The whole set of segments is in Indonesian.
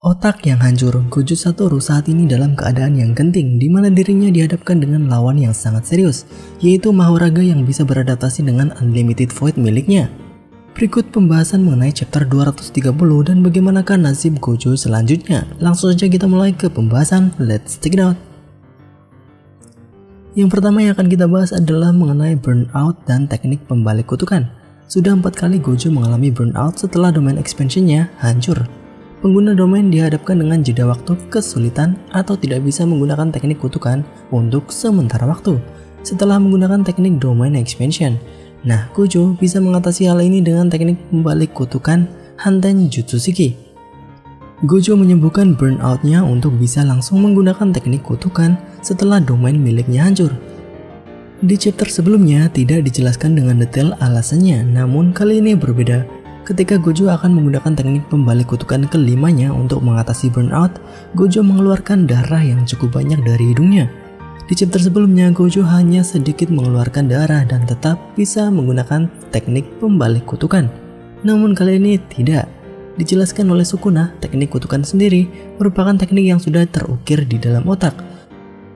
Otak yang hancur, Gojo Satoru saat ini dalam keadaan yang genting di mana dirinya dihadapkan dengan lawan yang sangat serius, yaitu Mahoraga yang bisa beradaptasi dengan Unlimited Void miliknya. Berikut pembahasan mengenai chapter 230 dan bagaimanakah nasib Gojo selanjutnya. Langsung saja kita mulai ke pembahasan, let's check it out. Yang pertama yang akan kita bahas adalah mengenai burnout dan teknik pembalik kutukan. Sudah 4 kali Gojo mengalami burnout setelah domain expansionnya hancur. Pengguna domain dihadapkan dengan jeda waktu kesulitan atau tidak bisa menggunakan teknik kutukan untuk sementara waktu setelah menggunakan teknik domain expansion. Nah, Gojo bisa mengatasi hal ini dengan teknik pembalik kutukan Hanten Jutsu Shiki. Gojo menyembuhkan burnout-nya untuk bisa langsung menggunakan teknik kutukan setelah domain miliknya hancur. Di chapter sebelumnya tidak dijelaskan dengan detail alasannya, namun kali ini berbeda. Ketika Gojo akan menggunakan teknik pembalik kutukan kelimanya untuk mengatasi burnout, Gojo mengeluarkan darah yang cukup banyak dari hidungnya. Di chapter sebelumnya, Gojo hanya sedikit mengeluarkan darah dan tetap bisa menggunakan teknik pembalik kutukan. Namun kali ini tidak. Dijelaskan oleh Sukuna, teknik kutukan sendiri merupakan teknik yang sudah terukir di dalam otak,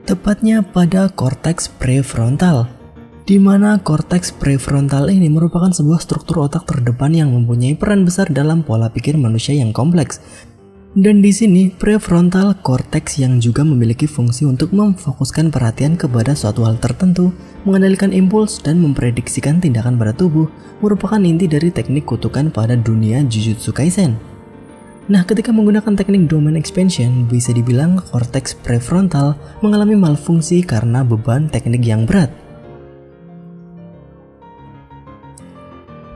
tepatnya pada korteks prefrontal, di mana korteks prefrontal ini merupakan sebuah struktur otak terdepan yang mempunyai peran besar dalam pola pikir manusia yang kompleks. Dan di sini prefrontal cortex yang juga memiliki fungsi untuk memfokuskan perhatian kepada suatu hal tertentu, mengendalikan impuls dan memprediksikan tindakan pada tubuh, merupakan inti dari teknik kutukan pada dunia Jujutsu Kaisen. Nah, ketika menggunakan teknik domain expansion, bisa dibilang korteks prefrontal mengalami malfungsi karena beban teknik yang berat.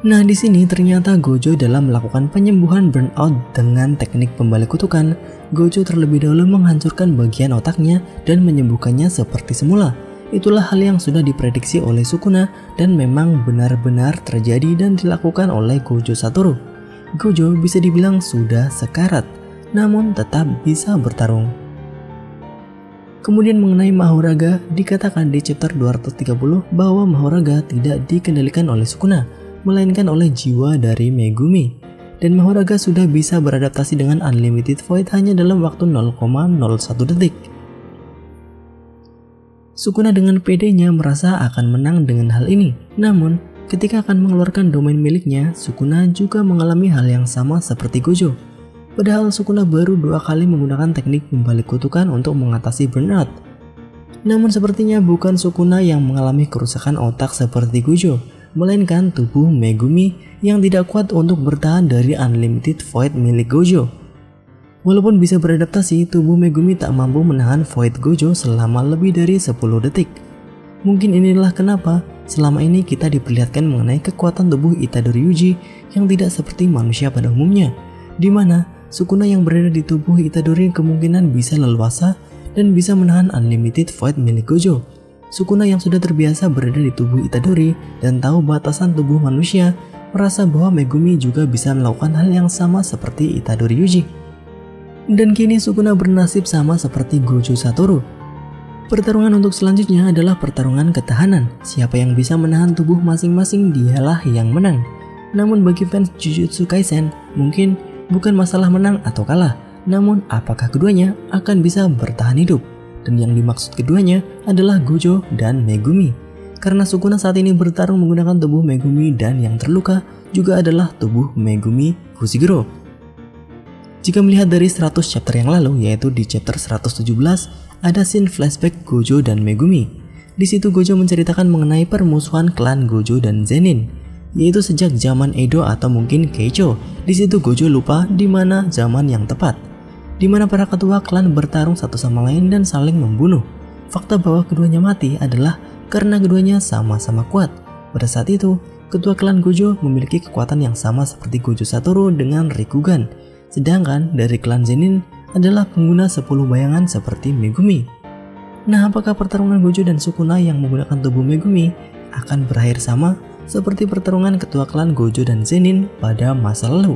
Nah, di sini ternyata Gojo dalam melakukan penyembuhan burnout dengan teknik pembalik kutukan, Gojo terlebih dahulu menghancurkan bagian otaknya dan menyembuhkannya seperti semula. Itulah hal yang sudah diprediksi oleh Sukuna dan memang benar-benar terjadi dan dilakukan oleh Gojo Satoru. Gojo bisa dibilang sudah sekarat, namun tetap bisa bertarung. Kemudian mengenai Mahoraga, dikatakan di chapter 230 bahwa Mahoraga tidak dikendalikan oleh Sukuna, melainkan oleh jiwa dari Megumi. Dan Mahoraga sudah bisa beradaptasi dengan Unlimited Void hanya dalam waktu 0,01 detik. Sukuna dengan pedenya merasa akan menang dengan hal ini. Namun, ketika akan mengeluarkan domain miliknya, Sukuna juga mengalami hal yang sama seperti Gojo. Padahal Sukuna baru 2 kali menggunakan teknik pembalik kutukan untuk mengatasi burnout. Namun sepertinya bukan Sukuna yang mengalami kerusakan otak seperti Gojo, melainkan tubuh Megumi yang tidak kuat untuk bertahan dari Unlimited Void milik Gojo. Walaupun bisa beradaptasi, tubuh Megumi tak mampu menahan Void Gojo selama lebih dari 10 detik. Mungkin inilah kenapa selama ini kita diperlihatkan mengenai kekuatan tubuh Itadori Yuji yang tidak seperti manusia pada umumnya, di mana Sukuna yang berada di tubuh Itadori kemungkinan bisa leluasa dan bisa menahan Unlimited Void milik Gojo. Sukuna yang sudah terbiasa berada di tubuh Itadori dan tahu batasan tubuh manusia, merasa bahwa Megumi juga bisa melakukan hal yang sama seperti Itadori Yuji. Dan kini Sukuna bernasib sama seperti Gojo Satoru. Pertarungan untuk selanjutnya adalah pertarungan ketahanan. Siapa yang bisa menahan tubuh masing-masing dialah yang menang. Namun bagi fans Jujutsu Kaisen, mungkin bukan masalah menang atau kalah, namun apakah keduanya akan bisa bertahan hidup. Dan yang dimaksud keduanya adalah Gojo dan Megumi. Karena Sukuna saat ini bertarung menggunakan tubuh Megumi dan yang terluka juga adalah tubuh Megumi Fushiguro. Jika melihat dari 100 chapter yang lalu, yaitu di chapter 117, ada scene flashback Gojo dan Megumi. Di situ Gojo menceritakan mengenai permusuhan klan Gojo dan Zenin, yaitu sejak zaman Edo atau mungkin Keicho. Di situ Gojo lupa di mana zaman yang tepat, di mana para ketua klan bertarung satu sama lain dan saling membunuh. Fakta bahwa keduanya mati adalah karena keduanya sama-sama kuat. Pada saat itu, ketua klan Gojo memiliki kekuatan yang sama seperti Gojo Satoru dengan Rikugan, sedangkan dari klan Zenin adalah pengguna 10 bayangan seperti Megumi. Nah, apakah pertarungan Gojo dan Sukuna yang menggunakan tubuh Megumi akan berakhir sama seperti pertarungan ketua klan Gojo dan Zenin pada masa lalu?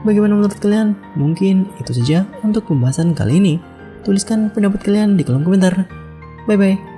Bagaimana menurut kalian? Mungkin itu saja untuk pembahasan kali ini. Tuliskan pendapat kalian di kolom komentar. Bye bye.